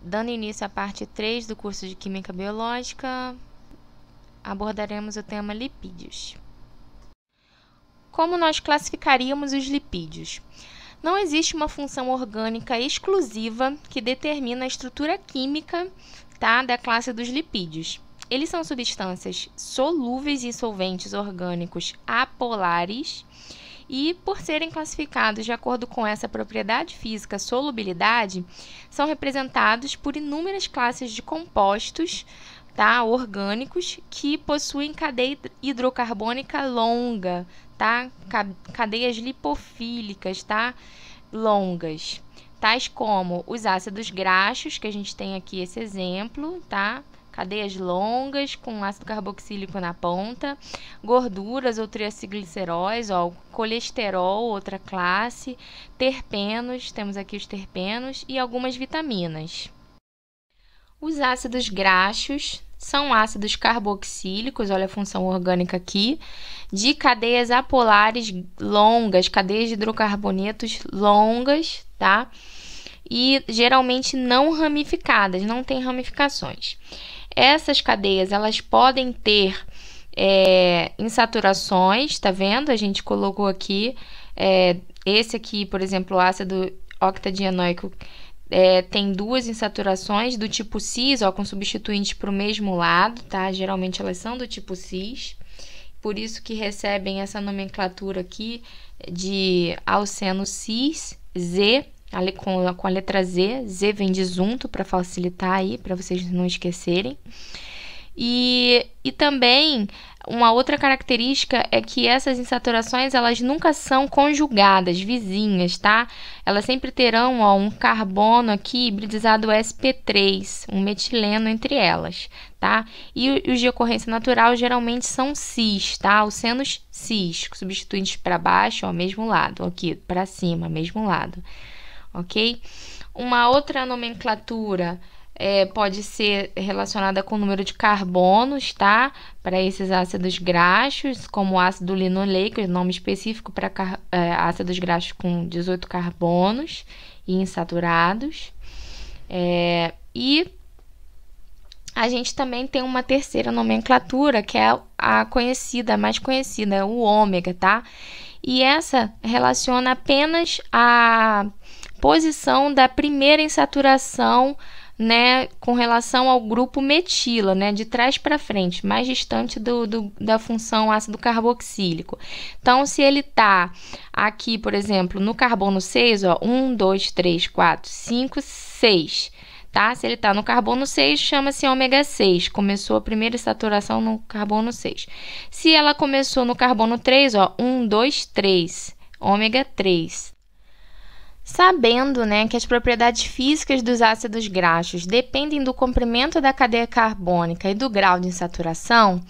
Dando início à parte 3 do curso de Química Biológica, abordaremos o tema lipídios. Como nós classificaríamos os lipídios? Não existe uma função orgânica exclusiva que determina a estrutura química, tá, da classe dos lipídios. Eles são substâncias solúveis em solventes orgânicos apolares e, por serem classificados de acordo com essa propriedade física, solubilidade, são representados por inúmeras classes de compostos, tá, orgânicos que possuem cadeia hidrocarbônica longa, tá, cadeias lipofílicas, tá, longas, tais como os ácidos graxos, que a gente tem aqui esse exemplo, tá, cadeias longas com ácido carboxílico na ponta, gorduras ou triacilgliceróis, ó, colesterol, outra classe, terpenos, temos aqui os terpenos e algumas vitaminas. Os ácidos graxos são ácidos carboxílicos, olha a função orgânica aqui, de cadeias apolares longas, cadeias de hidrocarbonetos longas, tá? E geralmente não ramificadas, não tem ramificações. Essas cadeias, elas podem ter insaturações, tá vendo? A gente colocou aqui, esse aqui, por exemplo, o ácido octadienoico, tem duas insaturações do tipo cis, ó, com substituintes para o mesmo lado, tá? Geralmente elas são do tipo cis, por isso que recebem essa nomenclatura aqui de alceno cis, Z, ali com a letra Z, Z vem de junto para facilitar aí, para vocês não esquecerem. E também uma outra característica é que essas insaturações, elas nunca são conjugadas, vizinhas, tá? Elas sempre terão, ó, um carbono aqui hibridizado sp3, um metileno entre elas, tá? E os de ocorrência natural geralmente são cis, tá? Alcenos cis, substituintes para baixo, ó, mesmo lado, aqui para cima, mesmo lado, ok? Uma outra nomenclatura pode ser relacionada com o número de carbonos, tá? Para esses ácidos graxos, como o ácido linoleico, nome específico para ácidos graxos com 18 carbonos e insaturados. E a gente também tem uma terceira nomenclatura, que é a conhecida, a mais conhecida, é o ômega, tá? E essa relaciona apenas a posição da primeira insaturação, né, com relação ao grupo metila, né, de trás para frente, mais distante da função ácido carboxílico. Então, se ele está aqui, por exemplo, no carbono 6, ó, 1, 2, 3, 4, 5, 6, tá? Se ele está no carbono 6, chama-se ômega 6, começou a primeira saturação no carbono 6. Se ela começou no carbono 3, ó, 1, 2, 3, ômega 3. Sabendo, né, que as propriedades físicas dos ácidos graxos dependem do comprimento da cadeia carbônica e do grau de insaturação,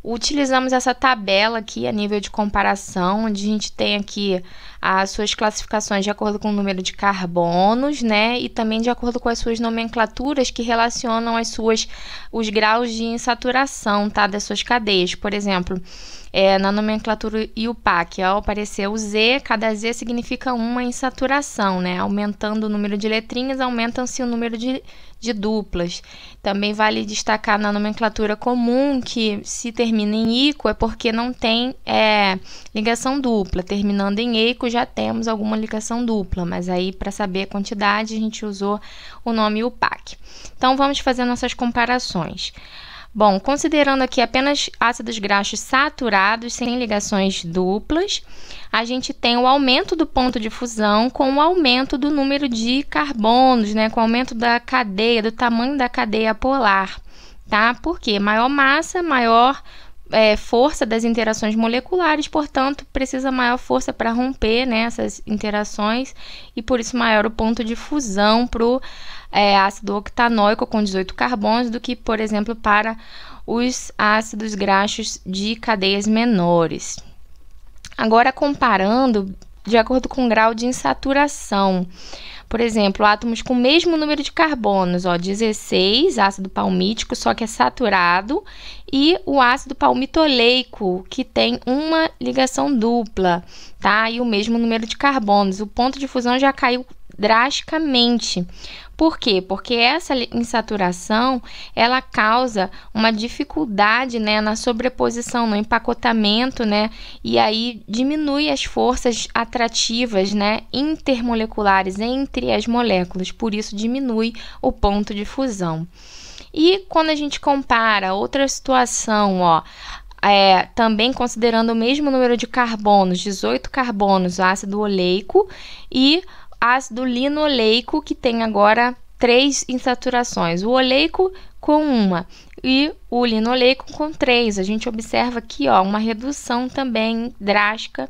utilizamos essa tabela aqui a nível de comparação, onde a gente tem aqui as suas classificações de acordo com o número de carbonos, né, e também de acordo com as suas nomenclaturas que relacionam os graus de insaturação, tá, das suas cadeias. Por exemplo, na nomenclatura IUPAC, ao aparecer o Z, cada Z significa uma insaturação, né? Aumentando o número de letrinhas, aumenta-se o número de duplas. Também vale destacar na nomenclatura comum que se termina em ico é porque não tem ligação dupla. Terminando em eico já temos alguma ligação dupla, mas aí para saber a quantidade a gente usou o nome IUPAC. Então vamos fazer nossas comparações. Bom, considerando aqui apenas ácidos graxos saturados sem ligações duplas, a gente tem o aumento do ponto de fusão com o aumento do número de carbonos, né? Com o aumento da cadeia, do tamanho da cadeia polar, tá? Porque maior massa, maior força das interações moleculares, portanto, precisa maior força para romper, né, essas interações, e por isso maior o ponto de fusão para o ácido octanoico com 18 carbonos do que, por exemplo, para os ácidos graxos de cadeias menores. Agora, comparando de acordo com o grau de insaturação, por exemplo, átomos com o mesmo número de carbonos, ó, 16, ácido palmítico, só que é saturado, e o ácido palmitoleico, que tem uma ligação dupla, tá? E o mesmo número de carbonos. O ponto de fusão já caiu drasticamente. Por quê? Porque essa insaturação, ela causa uma dificuldade, né, na sobreposição, no empacotamento, né, e aí diminui as forças atrativas, né, intermoleculares entre as moléculas, por isso diminui o ponto de fusão. E quando a gente compara outra situação, ó, também considerando o mesmo número de carbonos, 18 carbonos, ácido oleico e ácido linoleico, que tem agora 3 insaturações, o oleico com 1 e o linoleico com 3. A gente observa aqui, ó, uma redução também drástica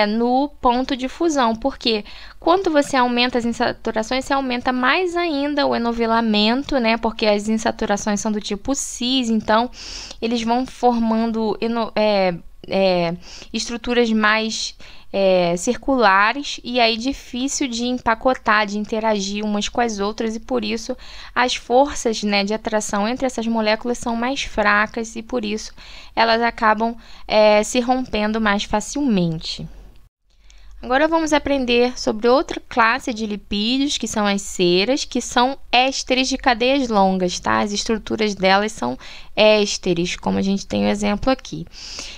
no ponto de fusão, porque quando você aumenta as insaturações, você aumenta mais ainda o enovelamento, né? Porque as insaturações são do tipo cis, então eles vão formando estruturas mais circulares, e aí difícil de empacotar, de interagir umas com as outras, e por isso as forças, né, de atração entre essas moléculas são mais fracas, e por isso elas acabam se rompendo mais facilmente. Agora vamos aprender sobre outra classe de lipídios, que são as ceras, que são ésteres de cadeias longas, tá? As estruturas delas são ésteres, como a gente tem o exemplo aqui.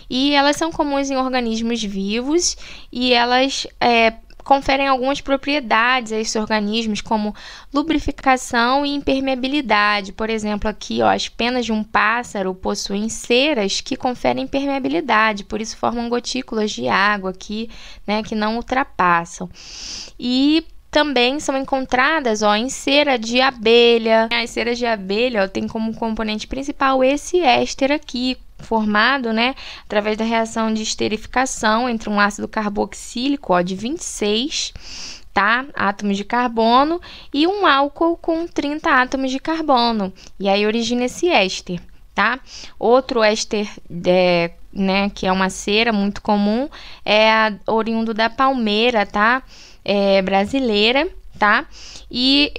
E elas são comuns em organismos vivos, e elas conferem algumas propriedades a esses organismos, como lubrificação e impermeabilidade. Por exemplo, aqui, ó, as penas de um pássaro possuem ceras que conferem impermeabilidade, por isso formam gotículas de água aqui, né, que não ultrapassam. E também são encontradas, ó, em cera de abelha. As ceras de abelha, ó, tem como componente principal esse éster aqui, formado, né, através da reação de esterificação entre um ácido carboxílico, ó, de 26, tá, átomos de carbono, e um álcool com 30 átomos de carbono. E aí origina esse éster, tá? Outro éster, né, que é uma cera muito comum, oriundo da palmeira, tá? Brasileira, tá? E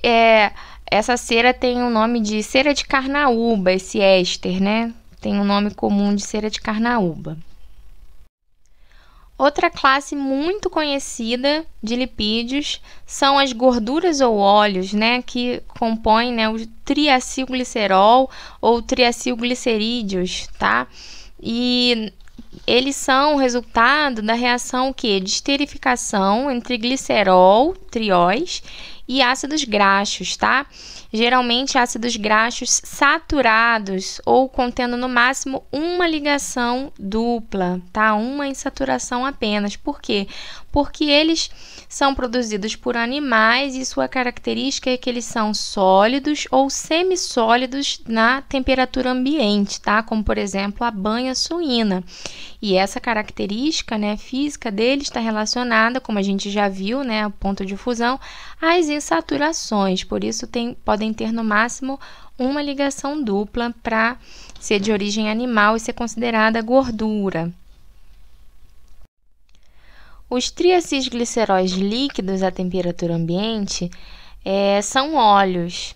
essa cera tem o nome de cera de carnaúba, esse éster, né? Tem o nome comum de cera de carnaúba. Outra classe muito conhecida de lipídios são as gorduras ou óleos, né, que compõem, né, o triacilglicerol ou triacilglicerídeos, tá? E eles são o resultado da reação de esterificação entre glicerol, trióis, e ácidos graxos, tá? Geralmente ácidos graxos saturados ou contendo no máximo uma ligação dupla, tá? Uma insaturação apenas. Por quê? Porque eles são produzidos por animais e sua característica é que eles são sólidos ou semissólidos na temperatura ambiente, tá? Como, por exemplo, a banha suína. E essa característica, né, física deles está relacionada, como a gente já viu, né, o ponto de fusão, às insaturações. Por isso, podem ter no máximo uma ligação dupla para ser de origem animal e ser considerada gordura. Os triacilgliceróis líquidos à temperatura ambiente são óleos.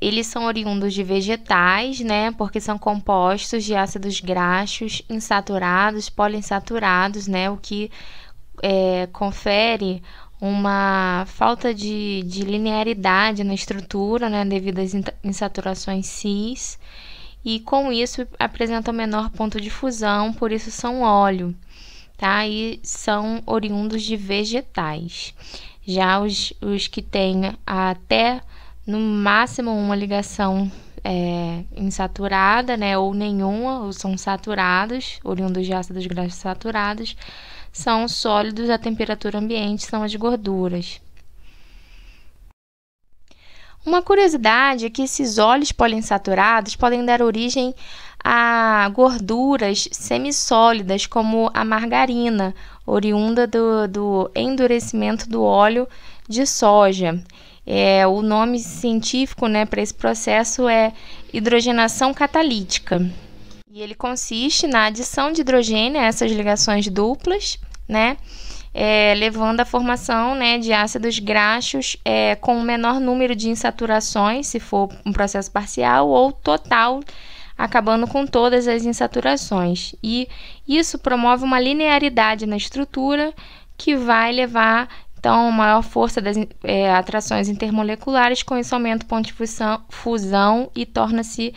Eles são oriundos de vegetais, né, porque são compostos de ácidos graxos insaturados, poliinsaturados, né, o que confere uma falta de linearidade na estrutura, né, devido às insaturações cis, e com isso apresentam menor ponto de fusão, por isso são óleo, tá? E são oriundos de vegetais. Já os que têm até no máximo uma ligação insaturada, né, ou nenhuma, ou são saturados, oriundos de ácidos graxos saturados, são sólidos à temperatura ambiente, são as gorduras. Uma curiosidade é que esses óleos poliinsaturados podem dar origem a gorduras semissólidas, como a margarina, oriunda do endurecimento do óleo de soja. O nome científico, né, para esse processo é hidrogenação catalítica. E ele consiste na adição de hidrogênio a essas ligações duplas, né, levando à formação, né, de ácidos graxos com um menor número de insaturações, se for um processo parcial, ou total, acabando com todas as insaturações. E isso promove uma linearidade na estrutura que vai levar então maior força das atrações intermoleculares, com isso aumenta o ponto de fusão e torna-se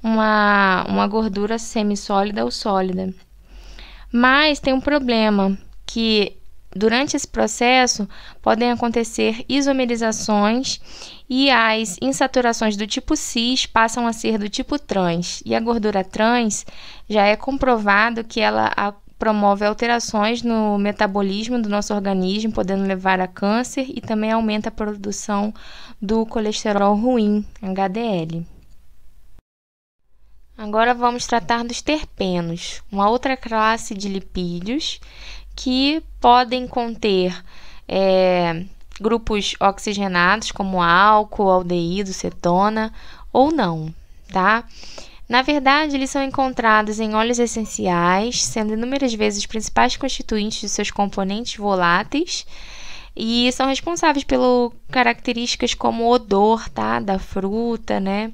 uma gordura semissólida ou sólida. Mas tem um problema, que durante esse processo podem acontecer isomerizações e as insaturações do tipo cis passam a ser do tipo trans. E a gordura trans já é comprovado que ela promove alterações no metabolismo do nosso organismo, podendo levar a câncer, e também aumenta a produção do colesterol ruim, HDL. Agora vamos tratar dos terpenos, uma outra classe de lipídios que podem conter grupos oxigenados, como álcool, aldeído, cetona, ou não, tá? Na verdade, eles são encontrados em óleos essenciais, sendo inúmeras vezes os principais constituintes de seus componentes voláteis, e são responsáveis por características como odor, tá? Da fruta, né?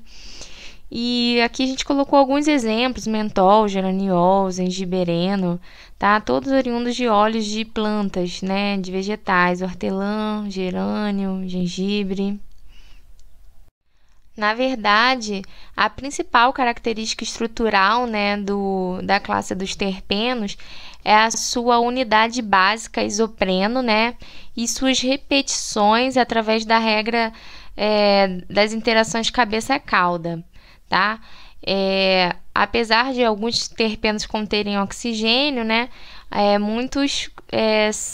E aqui a gente colocou alguns exemplos: mentol, geraniol, gengibereno, tá? Todos oriundos de óleos de plantas, né? De vegetais, hortelã, gerânio, gengibre. Na verdade, a principal característica estrutural, né, da classe dos terpenos é a sua unidade básica isopreno, né, e suas repetições através da regra das interações cabeça-cauda, tá? Apesar de alguns terpenos conterem oxigênio, né, muitos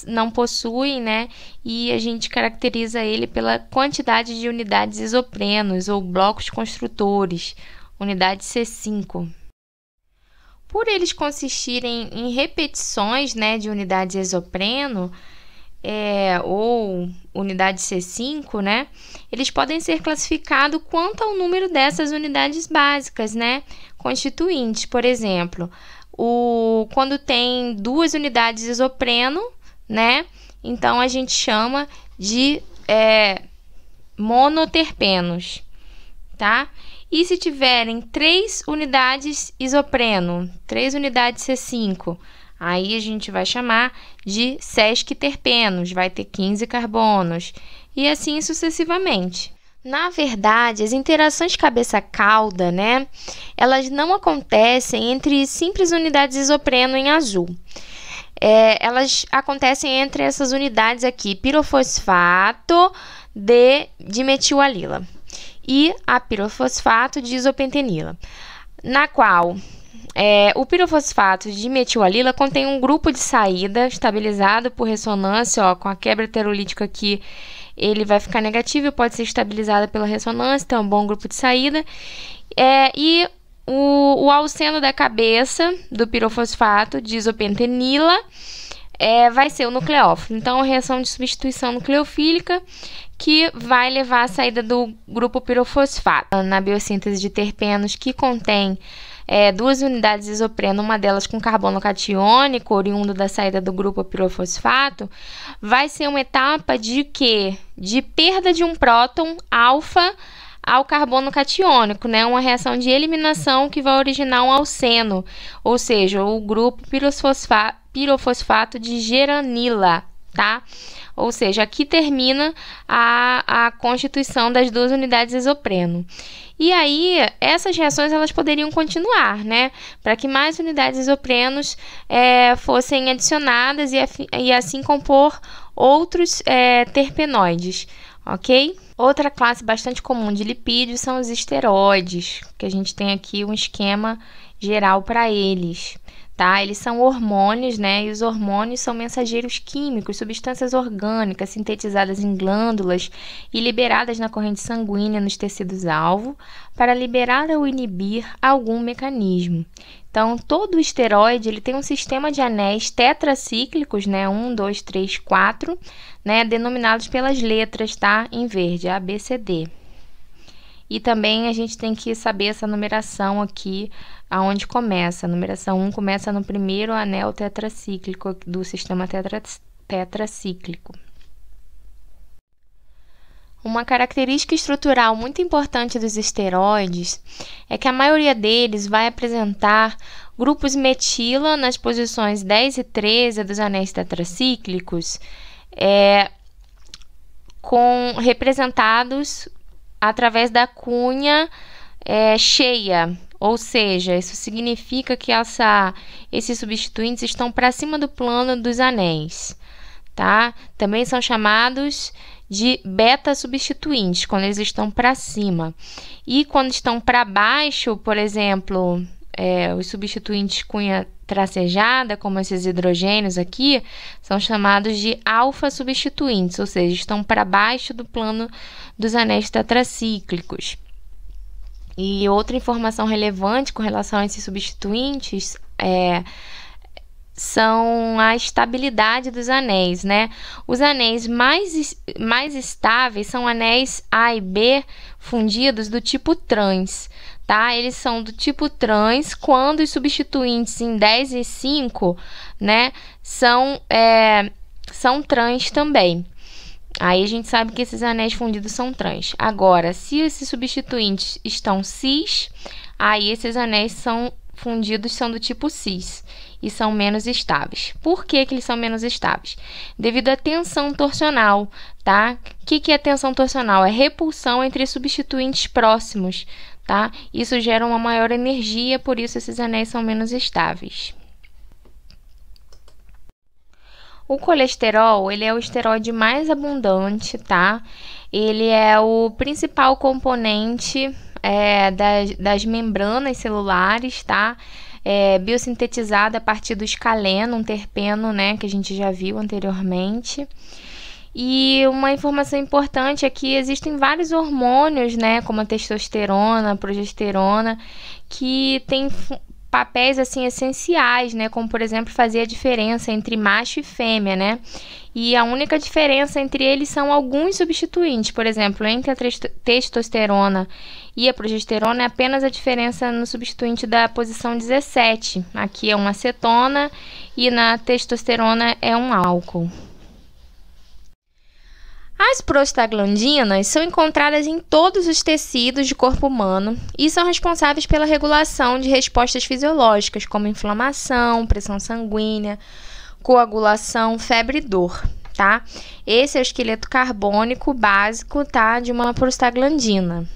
não possuem, né, e a gente caracteriza ele pela quantidade de unidades isoprenos ou blocos construtores, unidade C5. Por eles consistirem em repetições, né, de unidades isopreno, ou unidade C5, né, eles podem ser classificados quanto ao número dessas unidades básicas, né, constituintes. Por exemplo, quando tem 2 unidades isopreno, né, então a gente chama de monoterpenos, tá? E se tiverem 3 unidades isopreno, 3 unidades C5, aí a gente vai chamar de sesquiterpenos, vai ter 15 carbonos, e assim sucessivamente. Na verdade, as interações cabeça-cauda, né, elas não acontecem entre simples unidades isopreno em azul. Elas acontecem entre essas unidades aqui, pirofosfato de dimetilalila e a pirofosfato de isopentenila, na qual o pirofosfato de dimetilalila contém um grupo de saída estabilizado por ressonância, ó, com a quebra heterolítica aqui, ele vai ficar negativo e pode ser estabilizado pela ressonância, então é um bom grupo de saída. E o alceno da cabeça do pirofosfato de isopentenila vai ser o nucleófilo. Então, a reação de substituição nucleofílica que vai levar à saída do grupo pirofosfato. Na biossíntese de terpenos que contém 2 unidades isopreno, uma delas com carbono catiônico, oriundo da saída do grupo pirofosfato, vai ser uma etapa de quê? De perda de um próton alfa ao carbono catiônico, né? Uma reação de eliminação que vai originar um alceno, ou seja, o grupo pirofosfato de geranila, tá? Ou seja, aqui termina a constituição das 2 unidades isopreno. E aí, essas reações elas poderiam continuar, né? Para que mais unidades isoprenos fossem adicionadas e assim compor outros terpenoides, ok? Outra classe bastante comum de lipídios são os esteroides, que a gente tem aqui um esquema geral para eles. Tá? Eles são hormônios, né? E os hormônios são mensageiros químicos, substâncias orgânicas sintetizadas em glândulas e liberadas na corrente sanguínea nos tecidos-alvo para liberar ou inibir algum mecanismo. Então, todo esteroide ele tem um sistema de anéis tetracíclicos, né? 1, 2, 3, 4, né? Denominados pelas letras, tá? Em verde, A, B, C, D. E também a gente tem que saber essa numeração aqui, aonde começa. A numeração 1 começa no primeiro anel tetracíclico do sistema tetracíclico. Uma característica estrutural muito importante dos esteroides é que a maioria deles vai apresentar grupos metila nas posições 10 e 13 dos anéis tetracíclicos, representados através da cunha cheia, ou seja, isso significa que esses substituintes estão para cima do plano dos anéis, tá? Também são chamados de beta-substituintes, quando eles estão para cima. E quando estão para baixo, por exemplo, os substituintes cunha tracejada, como esses hidrogênios aqui, são chamados de alfa-substituintes, ou seja, estão para baixo do plano dos anéis tetracíclicos. E outra informação relevante com relação a esses substituintes são a estabilidade dos anéis, né? Os anéis mais estáveis são anéis A e B fundidos do tipo trans, tá? Eles são do tipo trans quando os substituintes em 10 e 5, né, são trans também. Aí a gente sabe que esses anéis fundidos são trans. Agora, se esses substituintes estão cis, aí esses anéis fundidos são do tipo cis e são menos estáveis. Por que eles são menos estáveis? Devido à tensão torsional, tá? O que é tensão torsional? É repulsão entre substituintes próximos, tá? Isso gera uma maior energia, por isso esses anéis são menos estáveis. O colesterol, ele é o esteroide mais abundante, tá? Ele é o principal componente das membranas celulares, tá? Biosintetizado a partir do escaleno, um terpeno, né, que a gente já viu anteriormente. E uma informação importante é que existem vários hormônios, né, como a testosterona, a progesterona, que têm papéis assim essenciais, né, como por exemplo fazer a diferença entre macho e fêmea, né? E a única diferença entre eles são alguns substituintes, por exemplo, entre a testosterona e a progesterona é apenas a diferença no substituinte da posição 17. Aqui é uma acetona e na testosterona é um álcool. As prostaglandinas são encontradas em todos os tecidos do corpo humano e são responsáveis pela regulação de respostas fisiológicas, como inflamação, pressão sanguínea, coagulação, febre e dor, tá? Esse é o esqueleto carbônico básico, tá, de uma prostaglandina.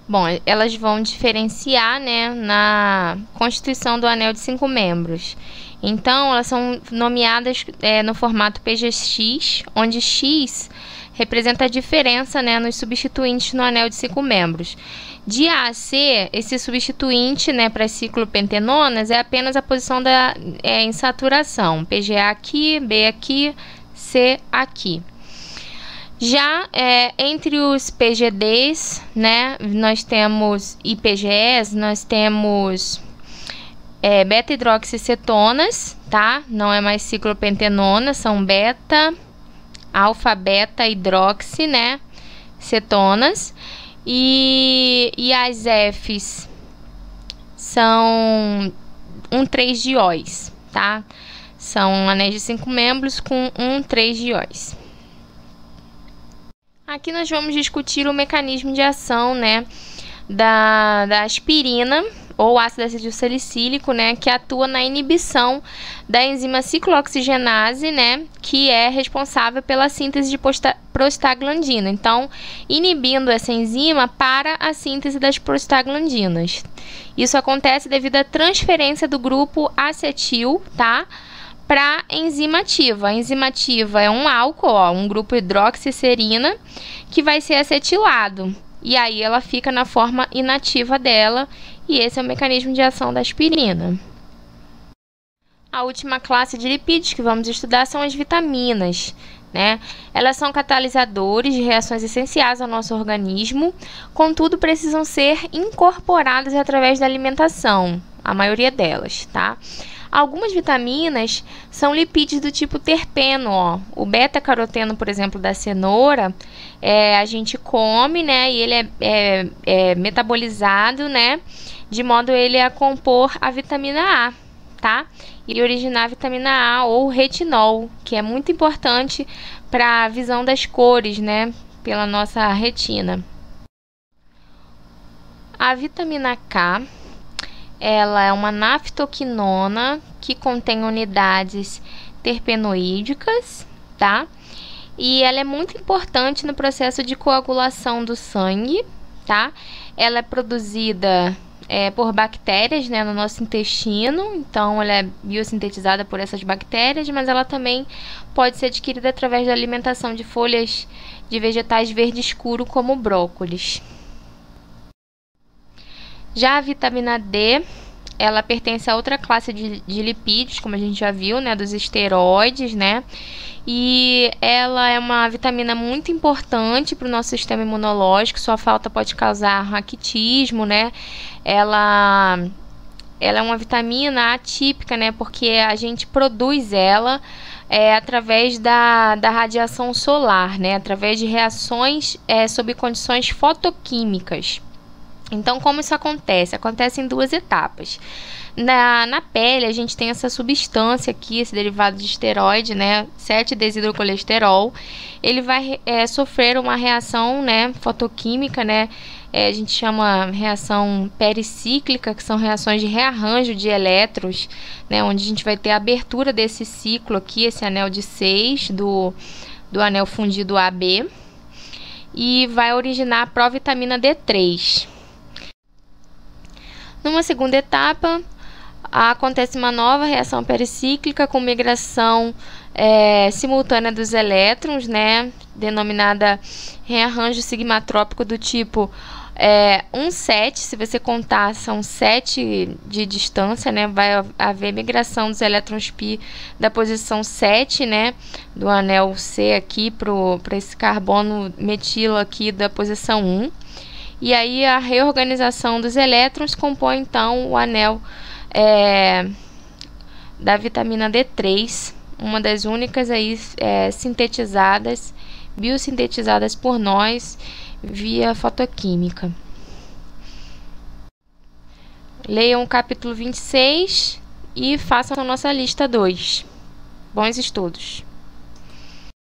Bom, elas vão diferenciar, né, na constituição do anel de 5 membros. Então, elas são nomeadas no formato PGX, onde X representa a diferença, né, nos substituintes no anel de 5 membros. De A a C, esse substituinte, né, para as ciclopentenonas é apenas a posição da insaturação. PGA aqui, B aqui, C aqui. Já entre os PGDs, né, nós temos IPGEs, nós temos beta-hidroxicetonas, tá? Não é mais ciclopentenona, são beta, alfa-beta, hidroxi, né? Cetonas. E as Fs são 1,3-dióis, tá? São anéis de 5 membros com 1,3-dióis. Aqui nós vamos discutir o mecanismo de ação, né, da aspirina, ou ácido acetilsalicílico, né, que atua na inibição da enzima ciclooxigenase, né, que é responsável pela síntese de prostaglandina. Então, inibindo essa enzima para a síntese das prostaglandinas. Isso acontece devido à transferência do grupo acetil, tá, para enzima ativa. A enzima ativa é um álcool, ó, um grupo hidroxiserina, que vai ser acetilado. E aí ela fica na forma inativa dela, e esse é o mecanismo de ação da aspirina. A última classe de lipídios que vamos estudar são as vitaminas, né? Elas são catalisadores de reações essenciais ao nosso organismo, contudo precisam ser incorporadas através da alimentação, a maioria delas, tá? Algumas vitaminas são lipídios do tipo terpeno, ó. O beta-caroteno, por exemplo, da cenoura, a gente come, né? E ele é metabolizado, né? De modo ele a compor a vitamina A, tá? E originar a vitamina A ou retinol, que é muito importante para a visão das cores, né? Pela nossa retina. A vitamina K, ela é uma naftoquinona que contém unidades terpenoídicas, tá? e ela é muito importante no processo de coagulação do sangue, tá? Ela é produzida por bactérias, né, no nosso intestino, então ela é biosintetizada por essas bactérias, mas ela também pode ser adquirida através da alimentação de folhas de vegetais verde escuro, como brócolis. Já a vitamina D, ela pertence a outra classe de lipídios, como a gente já viu, né, dos esteroides, né? E ela é uma vitamina muito importante para o nosso sistema imunológico. Sua falta pode causar raquitismo, né? Ela é uma vitamina atípica, né? Porque a gente produz ela através da radiação solar, né? Através de reações sob condições fotoquímicas. Então, como isso acontece? Acontece em duas etapas. Na pele, a gente tem essa substância aqui, esse derivado de esteroide, né, 7-desidrocolesterol. Ele vai sofrer uma reação, né, fotoquímica, né, a gente chama reação pericíclica, que são reações de rearranjo de elétrons, né, onde a gente vai ter a abertura desse ciclo aqui, esse anel de 6 do anel fundido AB, e vai originar a provitamina D3. Numa segunda etapa, acontece uma nova reação pericíclica com migração simultânea dos elétrons, né, denominada rearranjo sigmatrópico do tipo 1,7, se você contar, são 7 de distância, né, vai haver migração dos elétrons π da posição 7, né, do anel C aqui para esse carbono metilo aqui da posição 1. E aí a reorganização dos elétrons compõe então o anel da vitamina D3, uma das únicas aí sintetizadas, biosintetizadas por nós via fotoquímica. Leiam o capítulo 26 e façam a nossa lista 2. Bons estudos!